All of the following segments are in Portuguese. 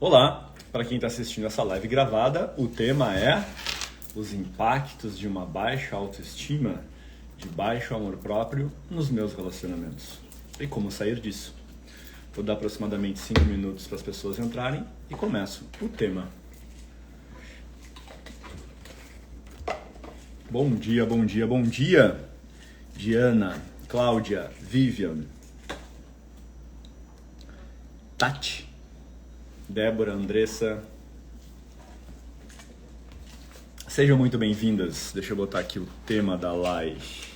Olá, para quem está assistindo essa live gravada, o tema é os impactos de uma baixa autoestima, de baixo amor próprio nos meus relacionamentos e como sair disso. Vou dar aproximadamente 5 minutos para as pessoas entrarem e começo o tema. Bom dia, bom dia, bom dia! Diana, Cláudia, Vivian, Tati, Débora, Andressa. Sejam muito bem-vindas. Deixa eu botar aqui o tema da live.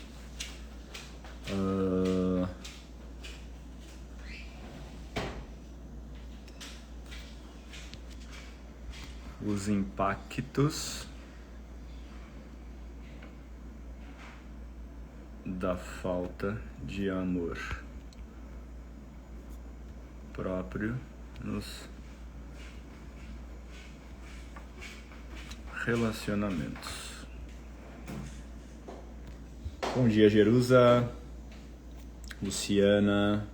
Os impactos da falta de amor próprio nos relacionamentos. Bom dia, Jerusa, Luciana.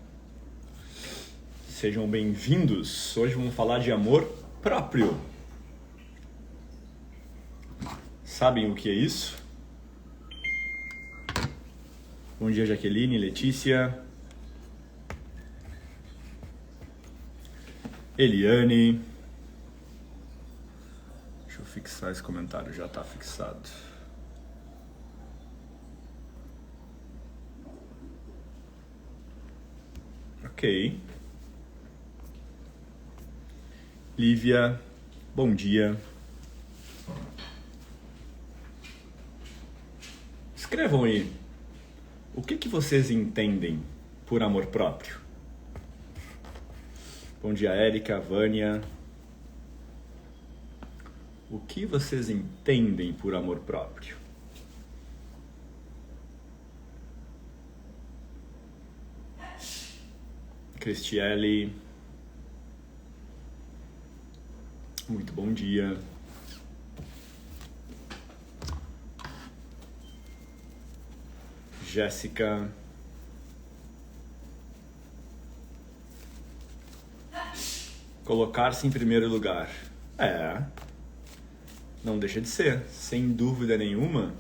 Sejam bem-vindos. Hoje vamos falar de amor próprio. Sabem o que é isso? Bom dia, Jaqueline, Letícia, Eliane. Deixa eu fixar esse comentário, já está fixado. Ok. Lívia, bom dia. Escrevam aí. O que vocês entendem por amor próprio? Bom dia, Érica, Vânia. O que vocês entendem por amor próprio? Cristiele. Muito bom dia. Jéssica. Colocar-se em primeiro lugar. Não deixa de ser, sem dúvida nenhuma,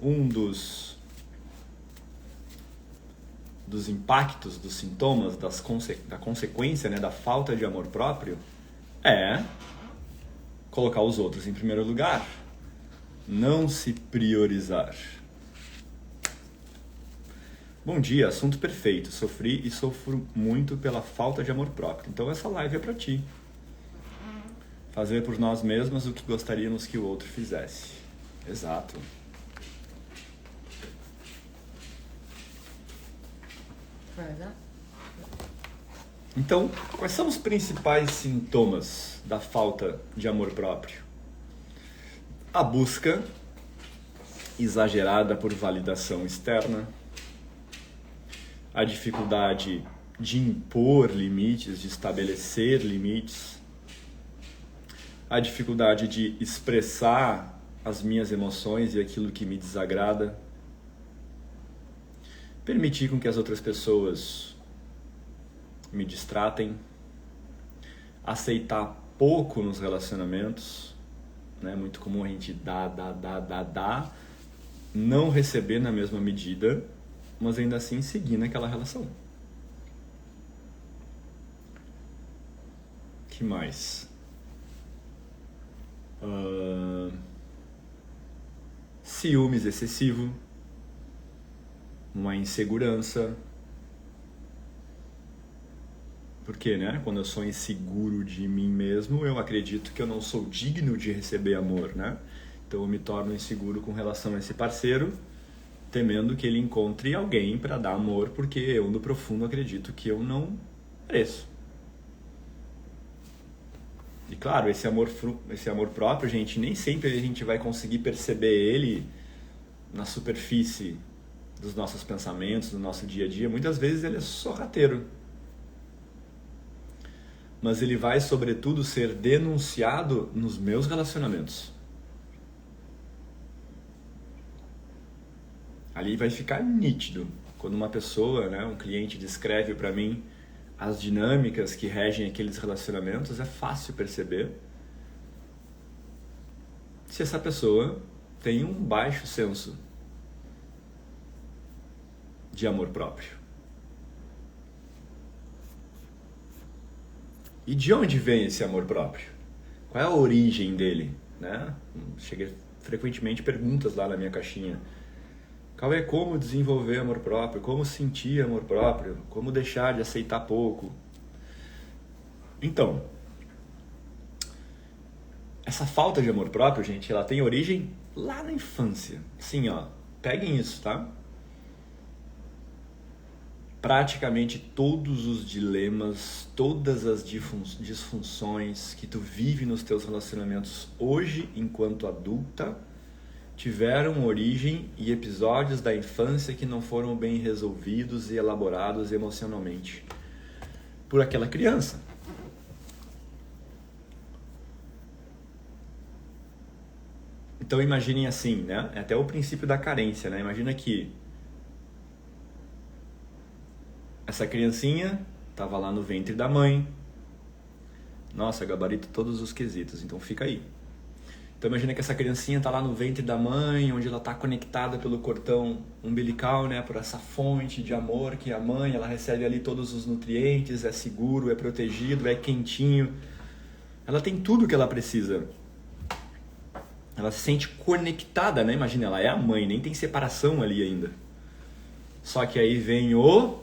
um dos impactos, dos sintomas, da consequência, né, da falta de amor próprio é colocar os outros em primeiro lugar, não se priorizar. Bom dia, assunto perfeito. Sofri e sofro muito pela falta de amor próprio. Então essa live é para ti. Fazer por nós mesmos o que gostaríamos que o outro fizesse. Exato. Então, quais são os principais sintomas da falta de amor próprio? A busca exagerada por validação externa, a dificuldade de impor limites, de estabelecer limites, a dificuldade de expressar as minhas emoções e aquilo que me desagrada, permitir com que as outras pessoas me distratem, aceitar pouco nos relacionamentos, né? É muito comum a gente dar, não receber na mesma medida, mas ainda assim seguir naquela relação. Que mais? Ciúmes excessivo, uma insegurança. Porque, né? Quando eu sou inseguro de mim mesmo, eu acredito que eu não sou digno de receber amor, né? Então eu me torno inseguro com relação a esse parceiro, temendo que ele encontre alguém para dar amor, porque eu no profundo acredito que eu não mereço. E claro, esse amor próprio, gente, nem sempre a gente vai conseguir perceber ele na superfície dos nossos pensamentos, do nosso dia a dia. Muitas vezes ele é sorrateiro. Mas ele vai, sobretudo, ser denunciado nos meus relacionamentos. Ali vai ficar nítido. Quando uma pessoa, né, um cliente descreve para mim as dinâmicas que regem aqueles relacionamentos, é fácil perceber se essa pessoa tem um baixo senso de amor próprio. E de onde vem esse amor próprio? Qual é a origem dele? Né? Chega frequentemente perguntas lá na minha caixinha. Qual é como desenvolver amor próprio? Como sentir amor próprio? Como deixar de aceitar pouco? Então, essa falta de amor próprio, gente, ela tem origem lá na infância. Sim, ó, peguem isso, tá? Praticamente todos os dilemas, todas as disfunções que tu vive nos teus relacionamentos hoje, enquanto adulta, tiveram origem e episódios da infância que não foram bem resolvidos e elaborados emocionalmente por aquela criança. Então imaginem assim, né? É até o princípio da carência, né? Imagina que essa criancinha estava lá no ventre da mãe. Nossa, gabarito todos os quesitos, então fica aí. Então imagina que essa criancinha está lá no ventre da mãe, onde ela está conectada pelo cordão umbilical, né, por essa fonte de amor que é a mãe, ela recebe ali todos os nutrientes, é seguro, é protegido, é quentinho. Ela tem tudo o que ela precisa. Ela se sente conectada, né? Imagina, ela é a mãe, nem tem separação ali ainda. Só que aí vem o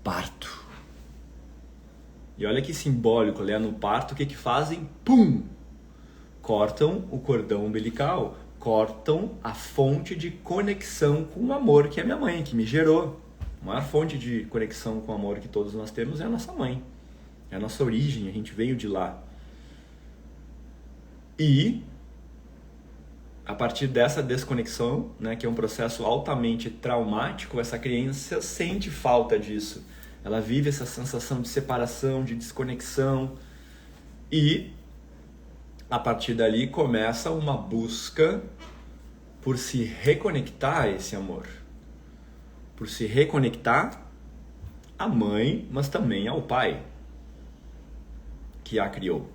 parto. E olha que simbólico, né? No parto, o que fazem? Pum! Cortam o cordão umbilical, cortam a fonte de conexão com o amor que é minha mãe, que me gerou. A maior fonte de conexão com o amor que todos nós temos é a nossa mãe. É a nossa origem, a gente veio de lá. E a partir dessa desconexão, né, que é um processo altamente traumático, essa criança sente falta disso. Ela vive essa sensação de separação, de desconexão. E a partir dali começa uma busca por se reconectar a esse amor. Por se reconectar à mãe, mas também ao pai que a criou.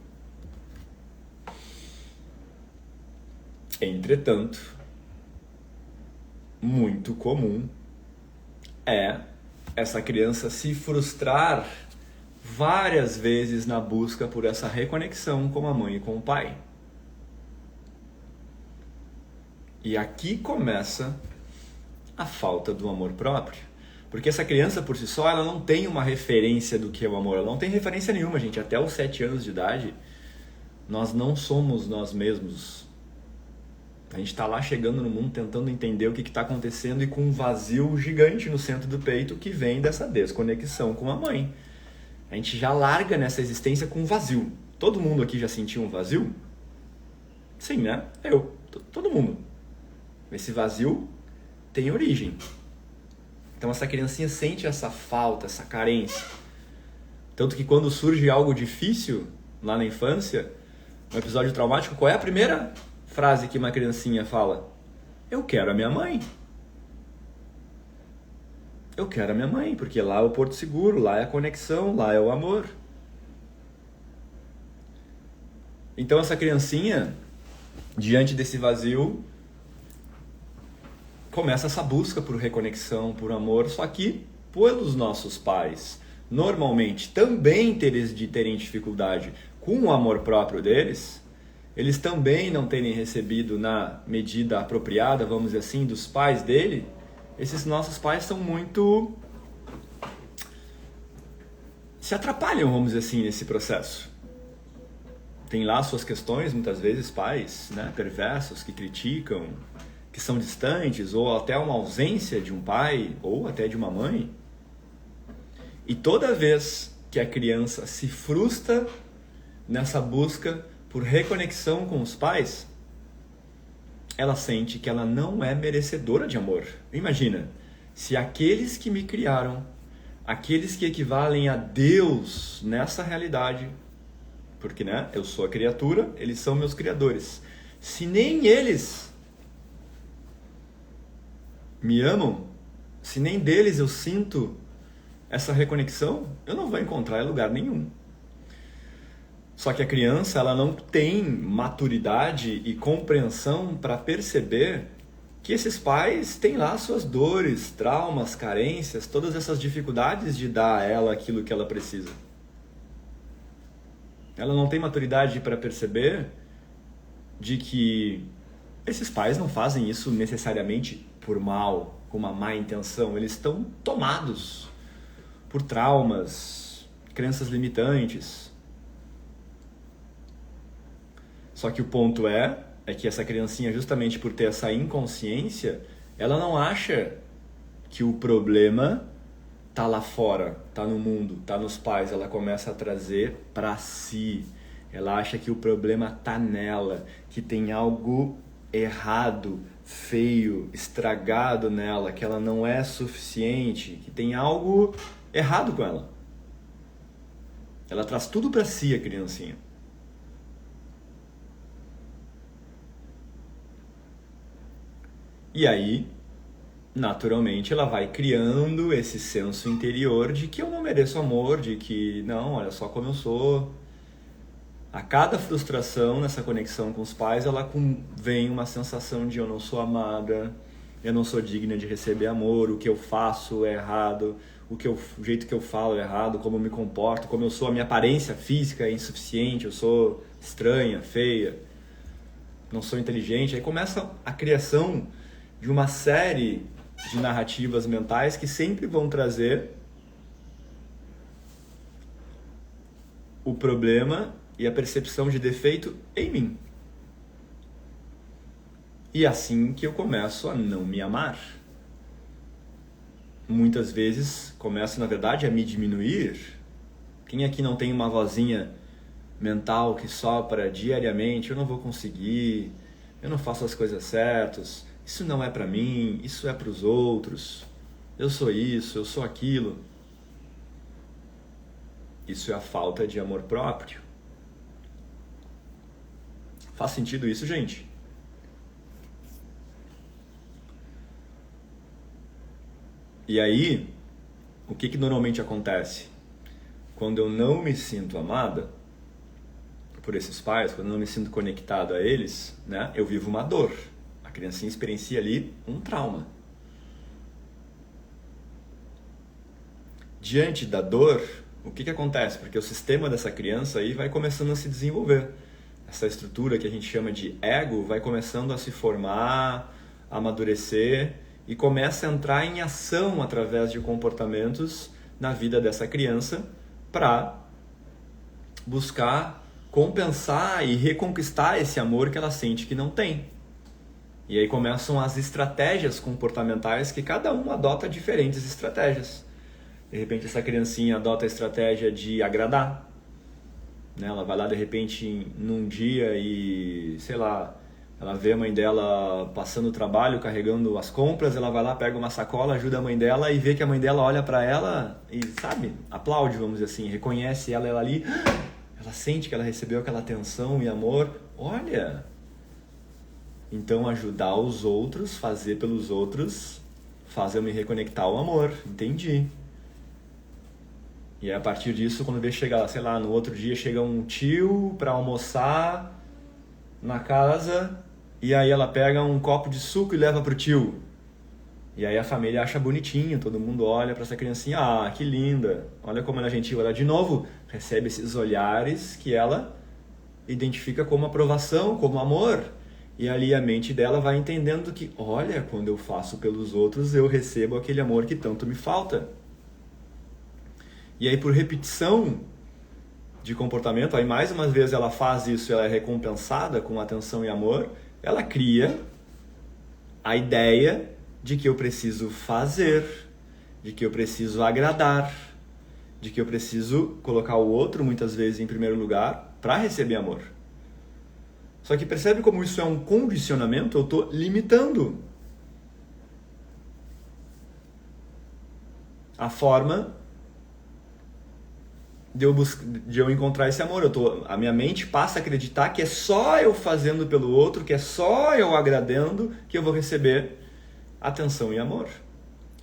Entretanto, muito comum é essa criança se frustrar várias vezes na busca por essa reconexão com a mãe e com o pai. E aqui começa a falta do amor próprio. Porque essa criança por si só, ela não tem uma referência do que é o amor. Ela não tem referência nenhuma, gente. Até os 7 anos de idade, nós não somos nós mesmos. A gente está lá chegando no mundo tentando entender o que está acontecendo e com um vazio gigante no centro do peito que vem dessa desconexão com a mãe. A gente já larga nessa existência com um vazio. Todo mundo aqui já sentiu um vazio? Sim, né? Eu. Todo mundo. Esse vazio tem origem. Então essa criancinha sente essa falta, essa carência. Tanto que quando surge algo difícil lá na infância, um episódio traumático, qual é a primeira frase que uma criancinha fala? Eu quero a minha mãe. Eu quero a minha mãe, porque lá é o porto seguro, lá é a conexão, lá é o amor. Então essa criancinha, diante desse vazio, começa essa busca por reconexão, por amor, só que pelos nossos pais, normalmente também terem dificuldade com o amor próprio deles, eles também não terem recebido na medida apropriada, vamos dizer assim, dos pais dele, esses nossos pais são muito... se atrapalham, vamos dizer assim, nesse processo. Tem lá suas questões, muitas vezes, pais, né, perversos, que criticam, que são distantes, ou até uma ausência de um pai, ou até de uma mãe. E toda vez que a criança se frustra nessa busca por reconexão com os pais, ela sente que ela não é merecedora de amor. Imagina, se aqueles que me criaram, aqueles que equivalem a Deus nessa realidade, porque, né, eu sou a criatura, eles são meus criadores. Se nem eles me amam, se nem deles eu sinto essa reconexão eu não vou encontrar em lugar nenhum. Só que a criança, ela não tem maturidade e compreensão para perceber que esses pais têm lá suas dores, traumas, carências, todas essas dificuldades de dar a ela aquilo que ela precisa. Ela não tem maturidade para perceber de que esses pais não fazem isso necessariamente por mal, com uma má intenção. Eles estão tomados por traumas, crenças limitantes. Só que o ponto é que essa criancinha, justamente por ter essa inconsciência, ela não acha que o problema tá lá fora, tá no mundo, tá nos pais. Ela começa a trazer para si. Ela acha que o problema tá nela, que tem algo errado, feio, estragado nela, que ela não é suficiente, que tem algo errado com ela. Ela traz tudo para si, a criancinha. E aí, naturalmente, ela vai criando esse senso interior de que eu não mereço amor, de que, não, olha só como eu sou. A cada frustração nessa conexão com os pais, ela vem uma sensação de eu não sou amada, eu não sou digna de receber amor, o que eu faço é errado, o jeito que eu falo é errado, como eu me comporto, como eu sou, a minha aparência física é insuficiente, eu sou estranha, feia, não sou inteligente. Aí começa a criação de uma série de narrativas mentais que sempre vão trazer o problema e a percepção de defeito em mim. E é assim que eu começo a não me amar. Muitas vezes começo, na verdade, a me diminuir. Quem aqui não tem uma vozinha mental que sopra diariamente? Eu não vou conseguir, eu não faço as coisas certas, isso não é pra mim, isso é pros outros, eu sou isso, eu sou aquilo. Isso é a falta de amor próprio. Faz sentido isso, gente? E aí, o que normalmente acontece? Quando eu não me sinto amada por esses pais, quando eu não me sinto conectado a eles, né, eu vivo uma dor. A criancinha experiencia ali um trauma. Diante da dor, o que acontece? Porque o sistema dessa criança aí vai começando a se desenvolver. Essa estrutura que a gente chama de ego vai começando a se formar, a amadurecer e começa a entrar em ação através de comportamentos na vida dessa criança para buscar compensar e reconquistar esse amor que ela sente que não tem. E aí começam as estratégias comportamentais que cada um adota diferentes estratégias. De repente essa criancinha adota a estratégia de agradar. Né? Ela vai lá de repente num dia e, sei lá, ela vê a mãe dela passando o trabalho, carregando as compras, ela vai lá, pega uma sacola, ajuda a mãe dela e vê que a mãe dela olha pra ela e, sabe, aplaude, vamos dizer assim, reconhece ela ali, ela sente que ela recebeu aquela atenção e amor. Olha! Então ajudar os outros, fazer pelos outros, faz eu me reconectar ao amor, entendi. E a partir disso, quando vê chegar, sei lá, no outro dia chega um tio para almoçar na casa e aí ela pega um copo de suco e leva pro tio. E aí a família acha bonitinho, todo mundo olha para essa criancinha, ah, que linda, olha como ela é gentil. Ela de novo recebe esses olhares que ela identifica como aprovação, como amor. E ali a mente dela vai entendendo que, olha, quando eu faço pelos outros, eu recebo aquele amor que tanto me falta. E aí por repetição de comportamento, aí mais uma vez ela faz isso, ela é recompensada com atenção e amor, ela cria a ideia de que eu preciso fazer, de que eu preciso agradar, de que eu preciso colocar o outro muitas vezes em primeiro lugar para receber amor. Só que percebe como isso é um condicionamento? Eu estou limitando a forma de eu encontrar esse amor. A minha mente passa a acreditar que é só eu fazendo pelo outro, que é só eu agradando que eu vou receber atenção e amor.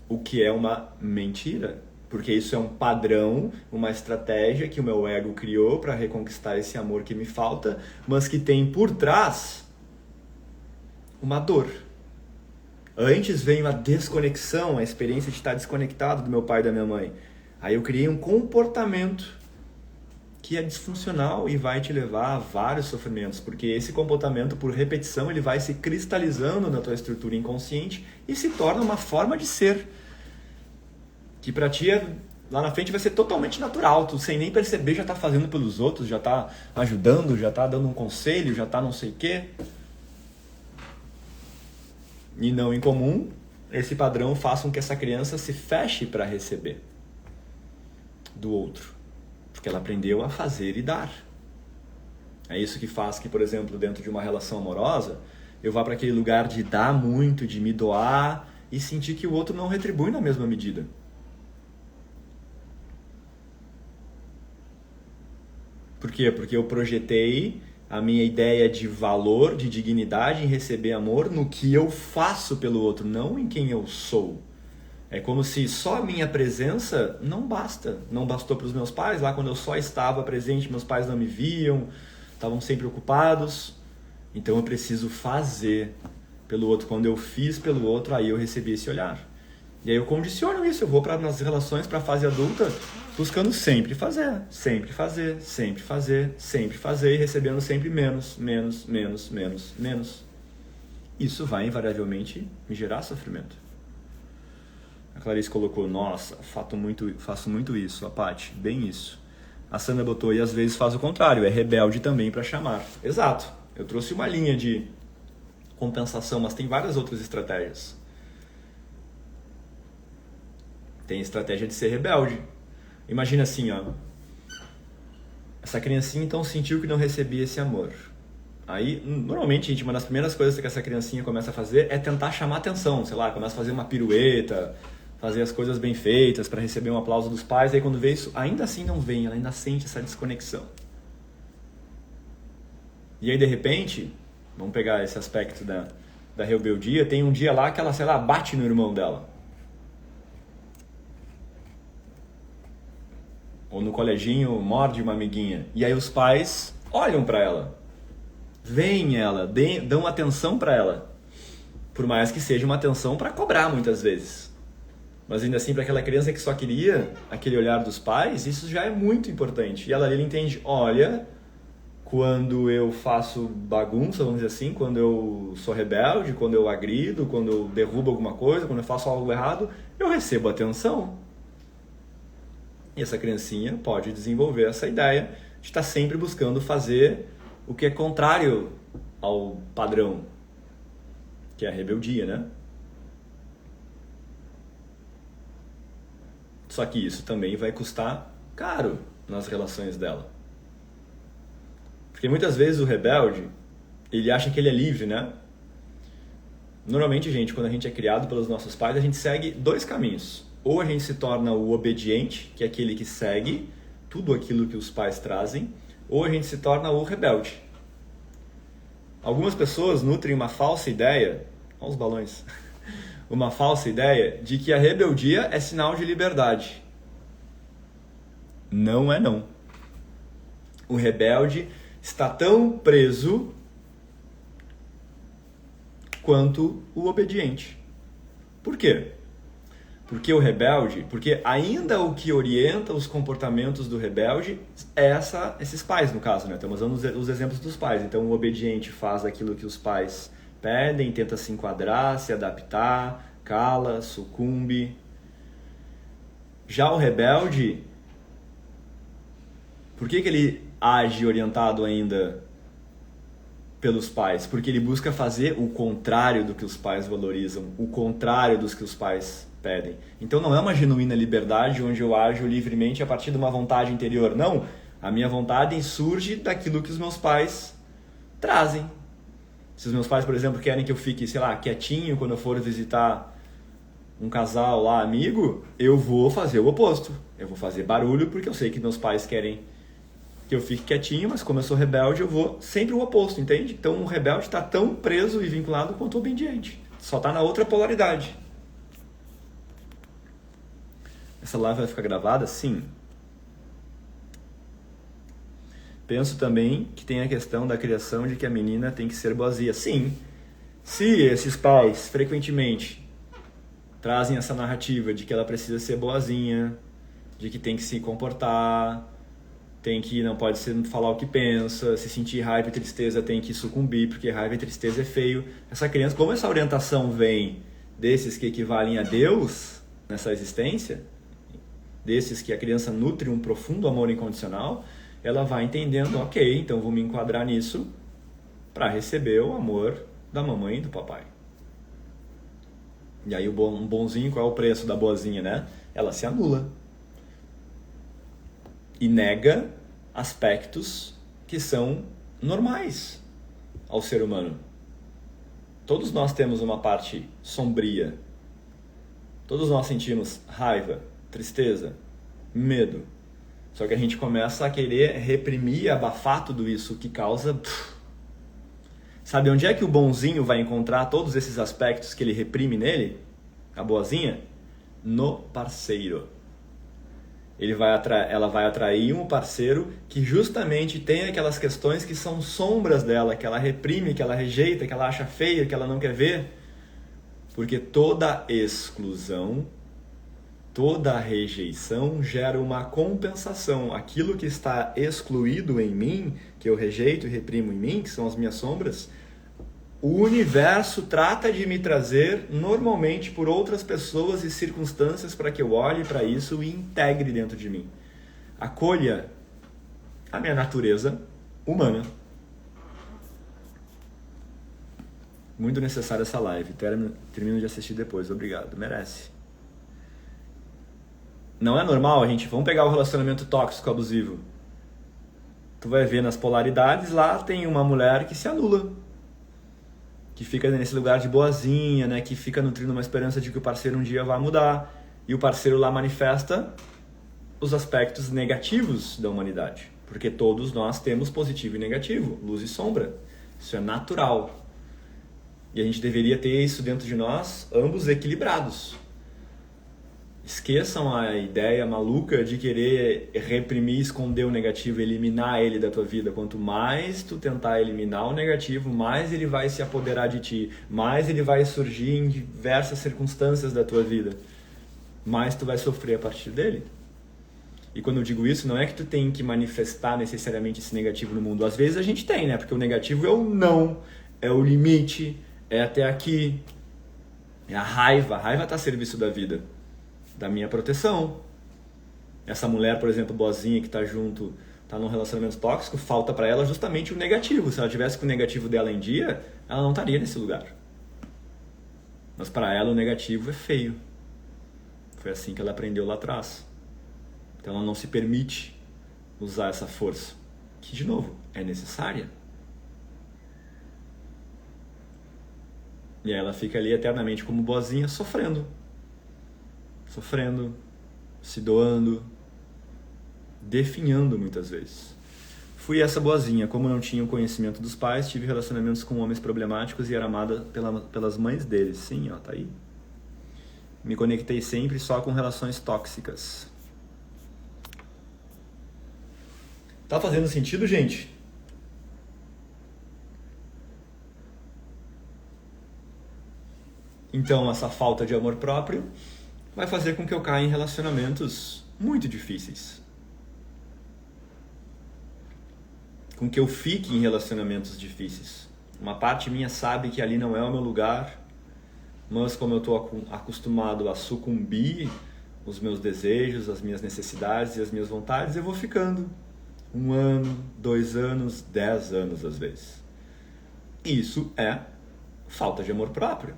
O que é uma mentira. Porque isso é um padrão, uma estratégia que o meu ego criou para reconquistar esse amor que me falta, mas que tem por trás uma dor. Antes veio a desconexão, a experiência de estar desconectado do meu pai e da minha mãe. Aí eu criei um comportamento que é disfuncional e vai te levar a vários sofrimentos, porque esse comportamento, por repetição, ele vai se cristalizando na tua estrutura inconsciente e se torna uma forma de ser, que pra ti lá na frente vai ser totalmente natural, tu sem nem perceber já tá fazendo pelos outros, já tá ajudando, já tá dando um conselho, já tá não sei o quê. E não incomum, esse padrão faz com que essa criança se feche para receber do outro, porque ela aprendeu a fazer e dar. É isso que faz que, por exemplo, dentro de uma relação amorosa, eu vá para aquele lugar de dar muito, de me doar e sentir que o outro não retribui na mesma medida. Por quê? Porque eu projetei a minha ideia de valor, de dignidade em receber amor no que eu faço pelo outro, não em quem eu sou. É como se só a minha presença não basta. Não bastou para os meus pais, lá quando eu só estava presente, meus pais não me viam, estavam sempre ocupados. Então eu preciso fazer pelo outro. Quando eu fiz pelo outro, aí eu recebi esse olhar. E aí eu condiciono isso, eu vou nas relações, para a fase adulta, buscando sempre fazer, sempre fazer, sempre fazer, sempre fazer e recebendo sempre menos, menos, menos, menos, menos. Isso vai invariavelmente me gerar sofrimento. A Clarice colocou, nossa, faço muito isso, a Paty, bem isso. A Sandra botou, e às vezes faz o contrário, é rebelde também para chamar. Exato, eu trouxe uma linha de compensação, mas tem várias outras estratégias. Tem a estratégia de ser rebelde. Imagina assim, ó. Essa criancinha então sentiu que não recebia esse amor. Aí, normalmente, gente, uma das primeiras coisas que essa criancinha começa a fazer é tentar chamar atenção. Sei lá, começa a fazer uma pirueta, fazer as coisas bem feitas para receber um aplauso dos pais. Aí quando vê isso, ainda assim não vem, ela ainda sente essa desconexão. E aí, de repente, vamos pegar esse aspecto da rebeldia, tem um dia lá que ela, sei lá, bate no irmão dela. Ou no coleginho, morde uma amiguinha. E aí os pais olham para ela. Veem ela, dão atenção para ela. Por mais que seja uma atenção para cobrar muitas vezes. Mas ainda assim, para aquela criança que só queria aquele olhar dos pais, isso já é muito importante. E ela ali entende, olha, quando eu faço bagunça, vamos dizer assim, quando eu sou rebelde, quando eu agrido, quando eu derrubo alguma coisa, quando eu faço algo errado, eu recebo atenção. E essa criancinha pode desenvolver essa ideia de estar sempre buscando fazer o que é contrário ao padrão, que é a rebeldia, né? Só que isso também vai custar caro nas relações dela. Porque muitas vezes o rebelde, ele acha que ele é livre, né? Normalmente, gente, quando a gente é criado pelos nossos pais, a gente segue dois caminhos. Ou a gente se torna o obediente, que é aquele que segue tudo aquilo que os pais trazem, ou a gente se torna o rebelde. Algumas pessoas nutrem uma falsa ideia, olha os balões, uma falsa ideia de que a rebeldia é sinal de liberdade. Não é não. O rebelde está tão preso quanto o obediente. Por quê? Porque ainda o que orienta os comportamentos do rebelde é esses pais, no caso, né? Estamos usando os exemplos dos pais. Então, o obediente faz aquilo que os pais pedem, tenta se enquadrar, se adaptar, cala, sucumbe. Já o rebelde, por que ele age orientado ainda pelos pais? Porque ele busca fazer o contrário do que os pais valorizam, o contrário dos que os pais pedem. Então não é uma genuína liberdade onde eu ajo livremente a partir de uma vontade interior. Não, a minha vontade surge daquilo que os meus pais trazem. Se os meus pais, por exemplo, querem que eu fique, sei lá, quietinho quando eu for visitar um casal lá, amigo, eu vou fazer o oposto. Eu vou fazer barulho porque eu sei que meus pais querem que eu fique quietinho, mas como eu sou rebelde, eu vou sempre o oposto, entende? Então o rebelde está tão preso e vinculado quanto o obediente. Só está na outra polaridade. Essa live vai ficar gravada? Sim. Penso também que tem a questão da criação de que a menina tem que ser boazinha. Sim. Se esses pais frequentemente trazem essa narrativa de que ela precisa ser boazinha, de que tem que se comportar, não pode falar o que pensa, se sentir raiva e tristeza tem que sucumbir, porque raiva e tristeza é feio. Essa criança, como essa orientação vem desses que equivalem a Deus nessa existência, desses que a criança nutre um profundo amor incondicional, ela vai entendendo, ok, então vou me enquadrar nisso para receber o amor da mamãe e do papai. E aí um bonzinho, qual é o preço da boazinha, né? Ela se anula. E nega aspectos que são normais ao ser humano. Todos nós temos uma parte sombria. Todos nós sentimos raiva, tristeza, medo. Só que a gente começa a querer reprimir e abafar tudo isso, que causa... Sabe onde é que o bonzinho vai encontrar todos esses aspectos que ele reprime nele? A boazinha? No parceiro. Ela vai atrair um parceiro que justamente tem aquelas questões que são sombras dela, que ela reprime, que ela rejeita, que ela acha feia, que ela não quer ver. Porque toda exclusão, toda rejeição gera uma compensação. Aquilo que está excluído em mim, que eu rejeito e reprimo em mim, que são as minhas sombras, o universo trata de me trazer normalmente por outras pessoas e circunstâncias para que eu olhe para isso e integre dentro de mim. Acolha a minha natureza humana. Muito necessária essa live. Termino de assistir depois. Obrigado. Merece. Não é normal a gente... Vamos pegar o relacionamento tóxico, abusivo. Tu vai ver nas polaridades, lá tem uma mulher que se anula. Que fica nesse lugar de boazinha, né? Que fica nutrindo uma esperança de que o parceiro um dia vai mudar. E o parceiro lá manifesta os aspectos negativos da humanidade. Porque todos nós temos positivo e negativo, luz e sombra. Isso é natural. E a gente deveria ter isso dentro de nós, ambos equilibrados. Esqueçam a ideia maluca de querer reprimir, esconder o negativo, eliminar ele da tua vida. Quanto mais tu tentar eliminar o negativo, mais ele vai se apoderar de ti, mais ele vai surgir em diversas circunstâncias da tua vida, mais tu vai sofrer a partir dele. E quando eu digo isso, não é que tu tem que manifestar necessariamente esse negativo no mundo. Às vezes a gente tem, né? Porque o negativo é o não, é o limite, é até aqui. É a raiva está a serviço da vida, da minha proteção. Essa mulher, por exemplo, boazinha que está junto, está num relacionamento tóxico, falta para ela justamente o negativo. Se ela tivesse com o negativo dela em dia, ela não estaria nesse lugar. Mas para ela o negativo é feio. Foi assim que ela aprendeu lá atrás. Então ela não se permite usar essa força, que de novo é necessária. E aí ela fica ali eternamente como boazinha, sofrendo, se doando, definhando muitas vezes. Fui essa boazinha, como não tinha o conhecimento dos pais, tive relacionamentos com homens problemáticos e era amada pelas mães deles. Sim, ó, tá aí. Me conectei sempre só com relações tóxicas. Tá fazendo sentido, gente? Então, essa falta de amor próprio vai fazer com que eu caia em relacionamentos muito difíceis. Com que eu fique em relacionamentos difíceis. Uma parte minha sabe que ali não é o meu lugar, mas como eu estou acostumado a sucumbir os meus desejos, as minhas necessidades e as minhas vontades, eu vou ficando 1 ano, 2 anos, 10 anos às vezes. Isso é falta de amor próprio.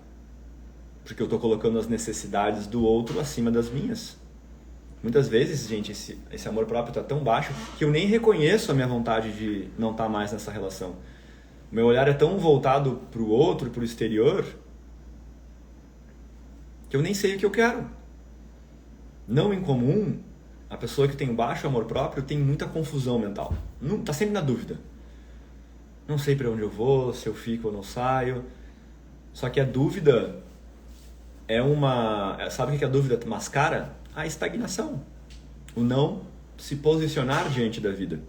Porque eu estou colocando as necessidades do outro acima das minhas. Muitas vezes, gente, esse amor próprio está tão baixo que eu nem reconheço a minha vontade de não estar mais nessa relação. O meu olhar é tão voltado para o outro, para o exterior, que eu nem sei o que eu quero. Não incomum, a pessoa que tem baixo amor próprio tem muita confusão mental. Está sempre na dúvida. Não sei para onde eu vou, se eu fico ou não saio. Só que a dúvida é uma... Sabe o que a dúvida mascara? a estagnação, o não se posicionar diante da vida.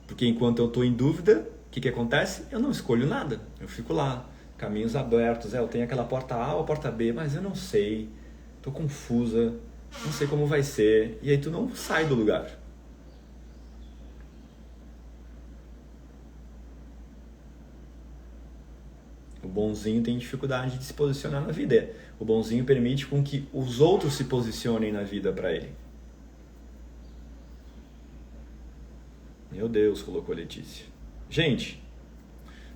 Porque enquanto eu estou em dúvida, o que acontece? Eu não escolho nada, eu fico lá, caminhos abertos, eu tenho aquela porta A ou a porta B, mas eu não sei, estou confusa, não sei como vai ser, e aí tu não sai do lugar. O bonzinho tem dificuldade de se posicionar na vida. O bonzinho permite com que os outros se posicionem na vida para ele. Meu Deus, colocou a Letícia. Gente,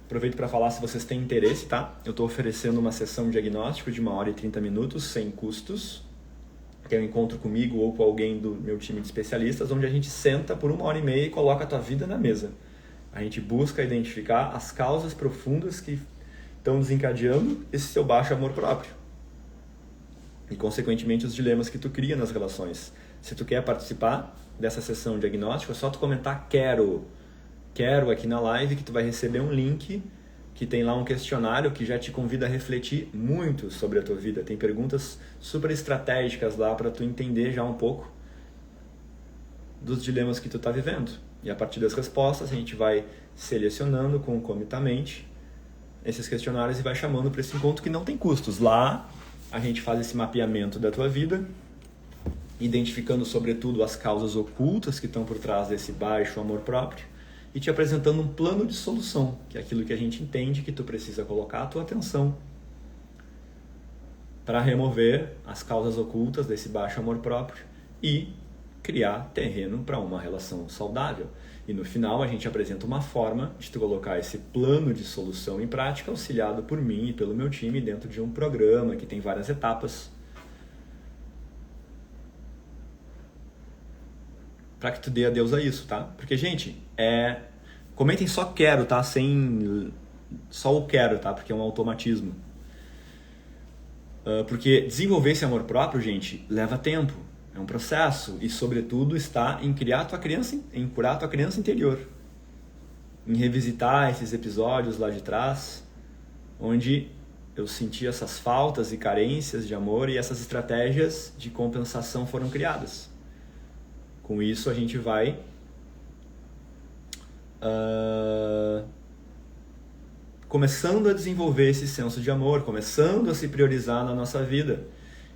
aproveito para falar se vocês têm interesse, tá? Eu estou oferecendo uma sessão de diagnóstico de 1h30, sem custos. Que é um encontro comigo ou com alguém do meu time de especialistas, onde a gente senta por 1h30 e coloca a tua vida na mesa. A gente busca identificar as causas profundas que estão desencadeando esse seu baixo amor próprio. E, consequentemente, os dilemas que tu cria nas relações. Se tu quer participar dessa sessão de diagnóstico, é só tu comentar quero aqui na live, que tu vai receber um link que tem lá um questionário que já te convida a refletir muito sobre a tua vida. Tem perguntas super estratégicas lá para tu entender já um pouco dos dilemas que tu tá vivendo. E a partir das respostas a gente vai selecionando concomitantemente esses questionários e vai chamando para esse encontro que não tem custos. Lá a gente faz esse mapeamento da tua vida, identificando sobretudo as causas ocultas que estão por trás desse baixo amor próprio e te apresentando um plano de solução, que é aquilo que a gente entende que tu precisa colocar a tua atenção para remover as causas ocultas desse baixo amor próprio e criar terreno para uma relação saudável. E no final a gente apresenta uma forma de tu colocar esse plano de solução em prática, auxiliado por mim e pelo meu time dentro de um programa que tem várias etapas, para que tu dê adeus a isso, tá? Porque, gente, comentem só quero, tá? Só o quero, tá? Porque é um automatismo. Porque desenvolver esse amor próprio, gente, leva tempo. É um processo e, sobretudo, está em criar tua criança, em curar a tua criança interior. Em revisitar esses episódios lá de trás, onde eu senti essas faltas e carências de amor e essas estratégias de compensação foram criadas. Com isso, a gente vai começando a desenvolver esse senso de amor, começando a se priorizar na nossa vida.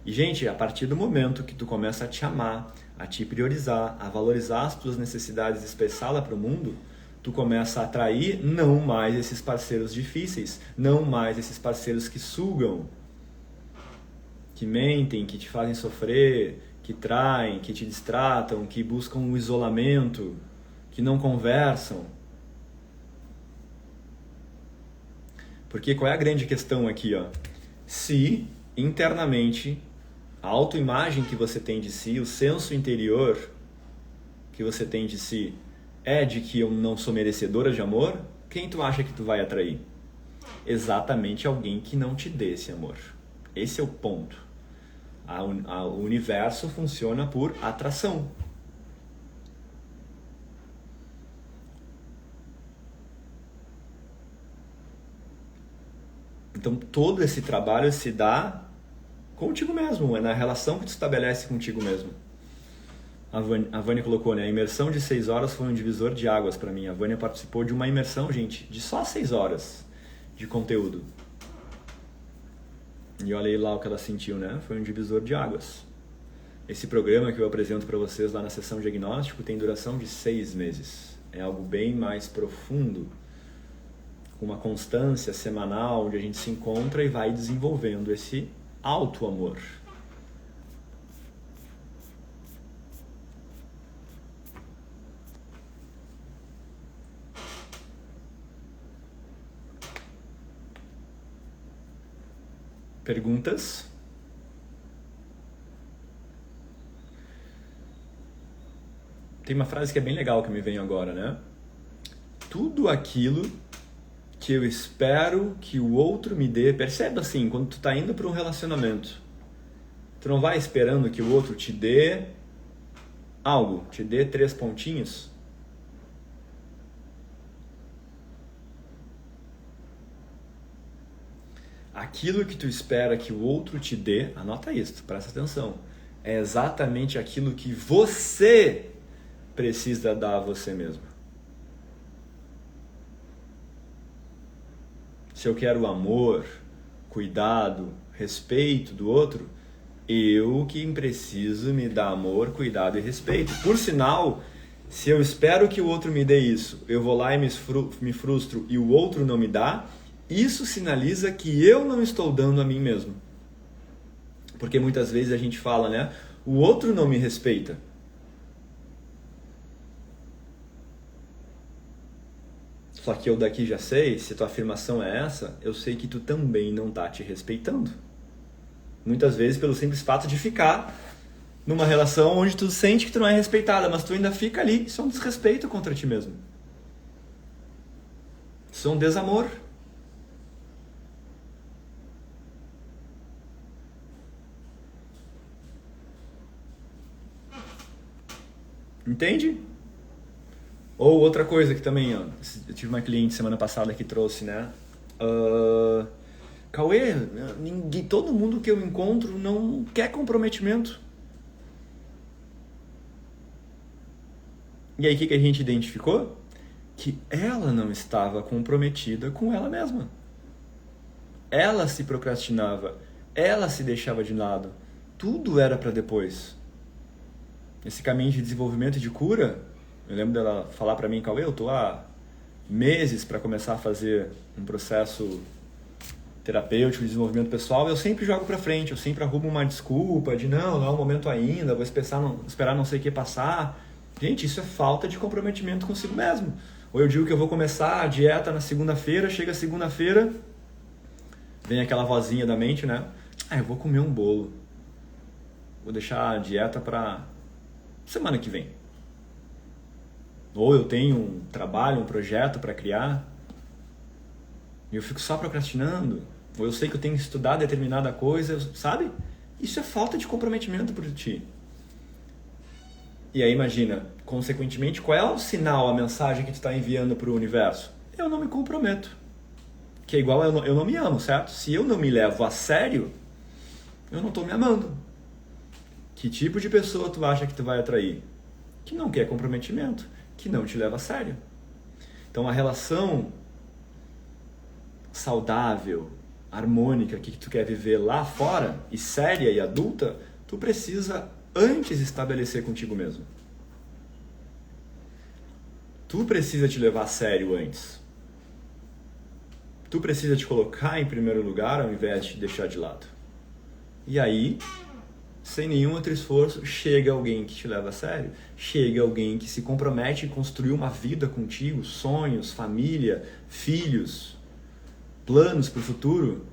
E, gente, a partir do momento que tu começa a te amar, a te priorizar, a valorizar as tuas necessidades e expressá-la para o mundo, tu começa a atrair não mais esses parceiros difíceis, não mais esses parceiros que sugam, que mentem, que te fazem sofrer, que traem, que te distratam, que buscam um isolamento, que não conversam. Porque qual é a grande questão aqui, ó? Se internamente a autoimagem que você tem de si, o senso interior que você tem de si é de que eu não sou merecedora de amor, quem tu acha que tu vai atrair? Exatamente alguém que não te dê esse amor. Esse é o ponto. O universo funciona por atração. Então todo esse trabalho se dá contigo mesmo, é na relação que tu estabelece contigo mesmo. A Vânia colocou, né? A imersão de 6 horas foi um divisor de águas para mim. A Vânia participou de uma imersão, gente, de só 6 horas de conteúdo. E olha aí lá o que ela sentiu, né? Foi um divisor de águas. Esse programa que eu apresento para vocês lá na sessão de diagnóstico tem duração de 6 meses. É algo bem mais profundo, com uma constância semanal, onde a gente se encontra e vai desenvolvendo esse auto-amor. Perguntas? Tem uma frase que é bem legal que me vem agora, né? Tudo aquilo que eu espero que o outro me dê. Percebe assim, quando tu tá indo para um relacionamento, tu não vai esperando que o outro te dê algo, te dê 3 pontinhos. Aquilo que tu espera que o outro te dê, anota isso, presta atenção, é exatamente aquilo que você precisa dar a você mesmo. Se eu quero amor, cuidado, respeito do outro, eu que preciso me dar amor, cuidado e respeito. Por sinal, se eu espero que o outro me dê isso, eu vou lá e me frustro e o outro não me dá, isso sinaliza que eu não estou dando a mim mesmo. Porque muitas vezes a gente fala, né? O outro não me respeita. Só que eu daqui já sei, se tua afirmação é essa, eu sei que tu também não tá te respeitando. Muitas vezes pelo simples fato de ficar numa relação onde tu sente que tu não é respeitada, mas tu ainda fica ali. Isso é um desrespeito contra ti mesmo. Isso é um desamor. Entende? Ou outra coisa que também, ó, eu tive uma cliente semana passada que trouxe, né? Cauê, todo mundo que eu encontro não quer comprometimento. E aí o que a gente identificou? Que ela não estava comprometida com ela mesma. Ela se procrastinava, ela se deixava de lado. Tudo era para depois. Esse caminho de desenvolvimento e de cura, eu lembro dela falar para mim, Cauê, eu tô há meses para começar a fazer um processo terapêutico de desenvolvimento pessoal, eu sempre jogo para frente, eu sempre arrumo uma desculpa de não é o momento ainda, vou esperar não sei o que passar. Gente, isso é falta de comprometimento consigo mesmo. Ou eu digo que eu vou começar a dieta na segunda-feira, chega segunda-feira, vem aquela vozinha da mente, né? Eu vou comer um bolo. Vou deixar a dieta para semana que vem. Ou eu tenho um trabalho, um projeto para criar, e eu fico só procrastinando. Ou eu sei que eu tenho que estudar determinada coisa, sabe? Isso é falta de comprometimento por ti. E aí imagina, consequentemente, qual é o sinal, a mensagem que tu está enviando para o universo? Eu não me comprometo. Que é igual eu não me amo, certo? Se eu não me levo a sério, eu não estou me amando. Que tipo de pessoa tu acha que tu vai atrair? Que não quer comprometimento, que não te leva a sério. Então a relação saudável, harmônica que tu quer viver lá fora, e séria e adulta, tu precisa antes estabelecer contigo mesmo. Tu precisa te levar a sério antes. Tu precisa te colocar em primeiro lugar ao invés de te deixar de lado. E aí, sem nenhum outro esforço, chega alguém que te leva a sério, chega alguém que se compromete em construir uma vida contigo, sonhos, família, filhos, planos para o futuro.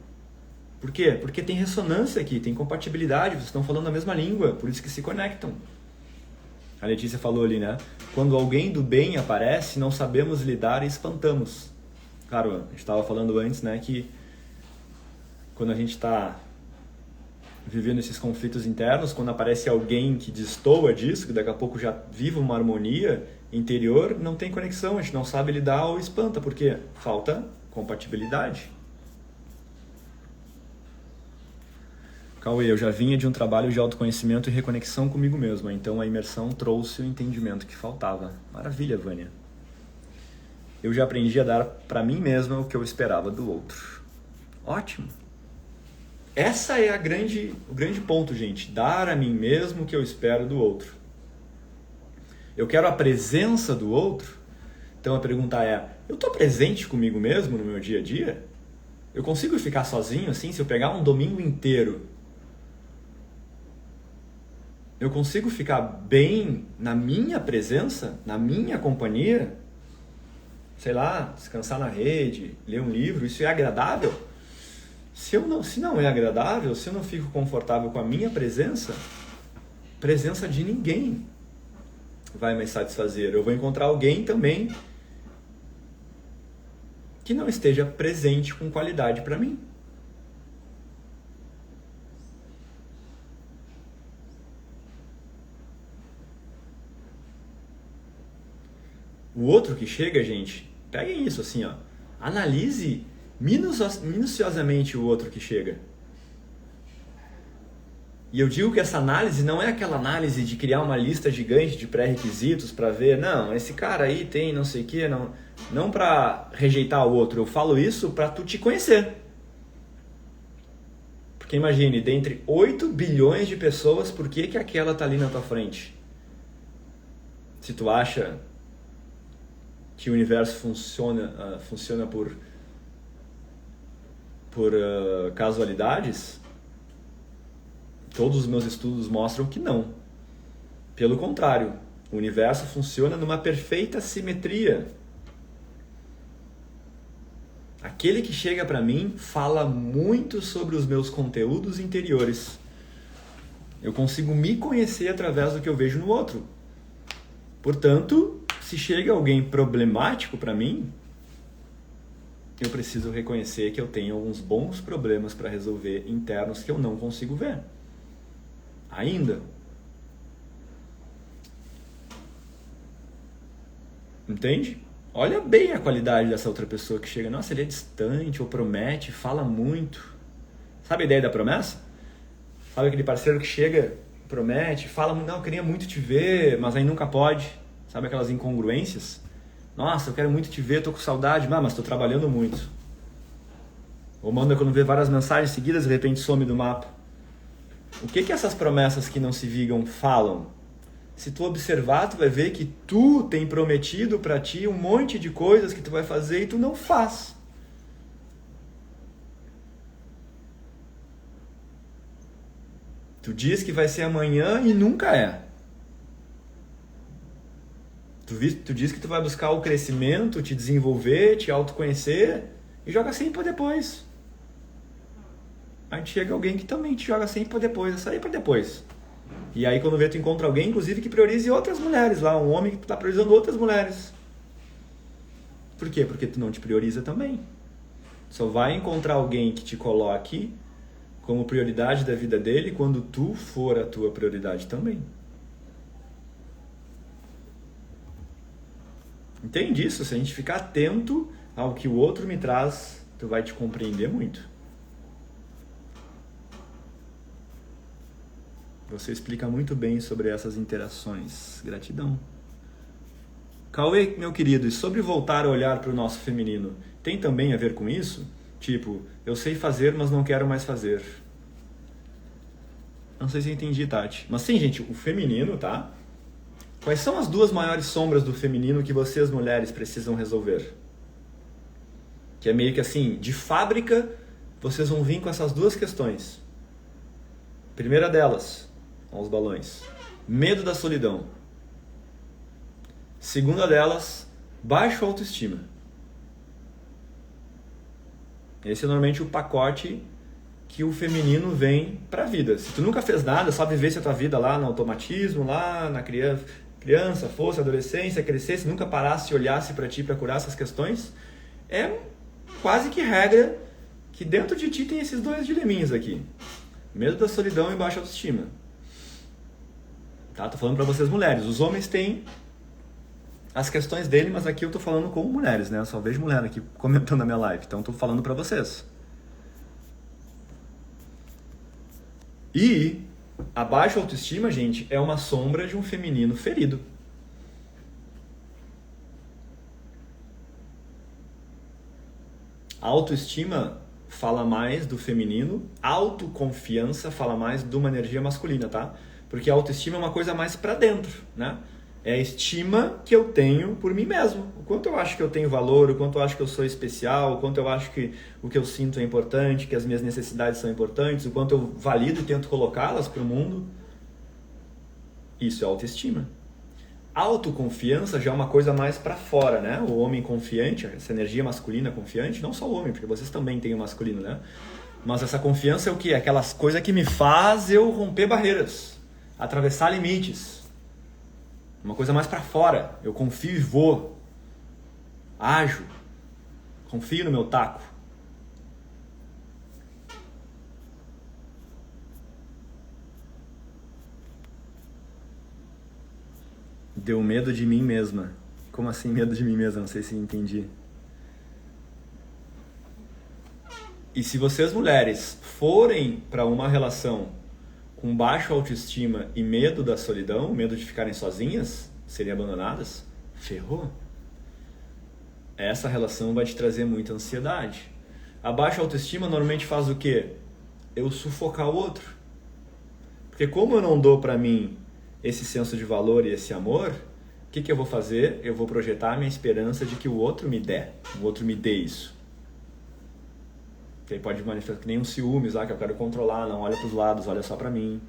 Por quê? Porque tem ressonância aqui, tem compatibilidade, vocês estão falando a mesma língua, por isso que se conectam. A Letícia falou ali, né? Quando alguém do bem aparece, não sabemos lidar e espantamos. Claro, a gente estava falando antes, né, que quando a gente está vivendo esses conflitos internos, quando aparece alguém que destoa disso, que daqui a pouco já vive uma harmonia interior, não tem conexão, a gente não sabe lidar ou espanta, porque falta compatibilidade. Cauê, eu já vinha de um trabalho de autoconhecimento e reconexão comigo mesmo, então a imersão trouxe o entendimento que faltava. Maravilha, Vânia. Eu já aprendi a dar para mim mesma o que eu esperava do outro. Ótimo. Essa é o grande ponto, gente. Dar a mim mesmo o que eu espero do outro. Eu quero a presença do outro. Então a pergunta é, eu estou presente comigo mesmo no meu dia a dia? Eu consigo ficar sozinho assim? Se eu pegar um domingo inteiro, eu consigo ficar bem na minha presença, na minha companhia? Sei lá, descansar na rede, ler um livro, isso é agradável? Se não é agradável, se eu não fico confortável com a minha presença de ninguém vai me satisfazer. Eu vou encontrar alguém também que não esteja presente com qualidade para mim. O outro que chega, gente, peguem isso assim, ó. Analise minuciosamente o outro que chega. E eu digo que essa análise não é aquela análise de criar uma lista gigante de pré-requisitos para ver, não, esse cara aí tem não sei o que, não para rejeitar o outro. Eu falo isso para tu te conhecer. Porque imagine, dentre 8 bilhões de pessoas, por que aquela tá ali na tua frente? Se tu acha que o universo funciona por casualidades, todos os meus estudos mostram que não. Pelo contrário, o universo funciona numa perfeita simetria. Aquele que chega para mim fala muito sobre os meus conteúdos interiores. Eu consigo me conhecer através do que eu vejo no outro. Portanto, se chega alguém problemático para mim, eu preciso reconhecer que eu tenho alguns bons problemas para resolver internos que eu não consigo ver. Ainda. Entende? Olha bem a qualidade dessa outra pessoa que chega. Nossa, ele é distante, ou promete, fala muito. Sabe a ideia da promessa? Sabe aquele parceiro que chega, promete, fala, não, eu queria muito te ver, mas aí nunca pode. Sabe aquelas incongruências? Nossa, eu quero muito te ver, tô com saudade, mas tô trabalhando muito. Ou manda quando vê várias mensagens seguidas, de repente some do mapa. O que essas promessas que não se vigam falam? Se tu observar, tu vai ver que tu tem prometido para ti um monte de coisas que tu vai fazer e tu não faz. Tu diz que vai ser amanhã e nunca é. Tu diz que tu vai buscar o crescimento, te desenvolver, te autoconhecer e joga sempre para depois. Aí chega alguém que também te joga sempre para depois, essa aí para depois. E aí quando vê, tu encontra alguém, inclusive, que priorize outras mulheres lá, um homem que está priorizando outras mulheres. Por quê? Porque tu não te prioriza também. Só vai encontrar alguém que te coloque como prioridade da vida dele quando tu for a tua prioridade também. Entende isso? Se a gente ficar atento ao que o outro me traz, tu vai te compreender muito. Você explica muito bem sobre essas interações. Gratidão. Cauê, meu querido, e sobre voltar a olhar para o nosso feminino, tem também a ver com isso? Tipo, eu sei fazer, mas não quero mais fazer. Não sei se eu entendi, Tati. Mas sim, gente, o feminino, tá? Quais são as 2 maiores sombras do feminino que vocês, mulheres, precisam resolver? Que é meio que assim, de fábrica, vocês vão vir com essas 2 questões. Primeira delas, os balões. Medo da solidão. Segunda delas, baixa autoestima. Esse é normalmente o pacote que o feminino vem pra vida. Se tu nunca fez nada, só vivesse a tua vida lá no automatismo, lá na criança, fosse adolescência, crescesse, nunca parasse e olhasse pra ti pra curar essas questões, é quase que regra que dentro de ti tem esses 2 dileminhas aqui. Medo da solidão e baixa autoestima. Tá? Tô falando pra vocês mulheres. Os homens têm as questões dele, mas aqui eu tô falando como mulheres, né? Eu só vejo mulher aqui comentando na minha live, então tô falando pra vocês. E a baixa autoestima, gente, é uma sombra de um feminino ferido. A autoestima fala mais do feminino, autoconfiança fala mais de uma energia masculina, tá? Porque a autoestima é uma coisa mais pra dentro, né? É a estima que eu tenho por mim mesmo. O quanto eu acho que eu tenho valor, o quanto eu acho que eu sou especial, o quanto eu acho que o que eu sinto é importante, que as minhas necessidades são importantes, o quanto eu valido e tento colocá-las para o mundo. Isso é autoestima. Autoconfiança já é uma coisa mais para fora, né? O homem confiante, essa energia masculina confiante, não só o homem, porque vocês também têm o masculino, né? Mas essa confiança é o quê? Aquelas coisas que me faz eu romper barreiras, atravessar limites. Uma coisa mais para fora. Eu confio e vou. Ajo. Confio no meu taco. Deu medo de mim mesma. Como assim medo de mim mesma? Não sei se entendi. E se vocês mulheres forem para uma relação com baixa autoestima e medo da solidão, medo de ficarem sozinhas, serem abandonadas, ferrou. Essa relação vai te trazer muita ansiedade. A baixa autoestima normalmente faz o quê? Eu sufocar o outro. Porque como eu não dou para mim esse senso de valor e esse amor, o que eu vou fazer? Eu vou projetar a minha esperança de que o outro me dê isso. Que aí pode manifestar que nem um ciúmes lá, que eu quero controlar, não olha para os lados, olha só para mim.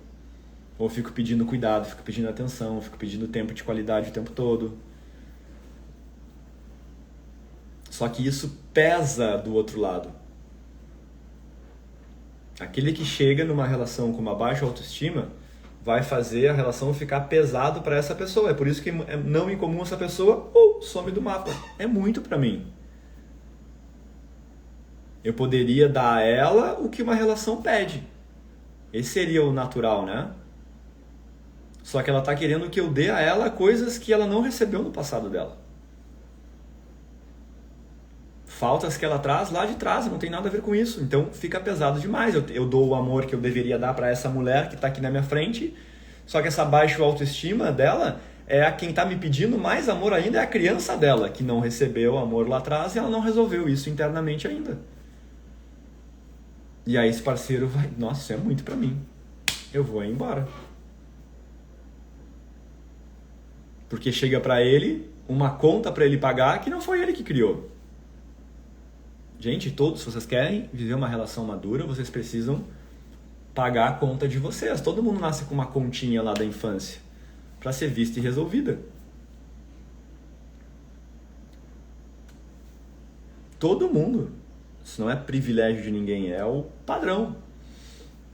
Ou fico pedindo cuidado, fico pedindo atenção, fico pedindo tempo de qualidade o tempo todo. Só que isso pesa do outro lado. Aquele que chega numa relação com uma baixa autoestima vai fazer a relação ficar pesado para essa pessoa. É por isso que é não incomum essa pessoa some do mapa. É muito para mim. Eu poderia dar a ela o que uma relação pede. Esse seria o natural, né? Só que ela está querendo que eu dê a ela coisas que ela não recebeu no passado dela. Faltas que ela traz lá de trás, não tem nada a ver com isso. Então fica pesado demais. Eu dou o amor que eu deveria dar para essa mulher que está aqui na minha frente, só que essa baixa autoestima dela é a quem está me pedindo mais amor ainda, é a criança dela, que não recebeu amor lá atrás e ela não resolveu isso internamente ainda. E aí esse parceiro vai, nossa, isso é muito para mim. Eu vou embora. Porque chega para ele uma conta para ele pagar que não foi ele que criou. Gente, todos, se vocês querem viver uma relação madura, vocês precisam pagar a conta de vocês. Todo mundo nasce com uma continha lá da infância para ser vista e resolvida. Todo mundo. Isso não é privilégio de ninguém, é o padrão.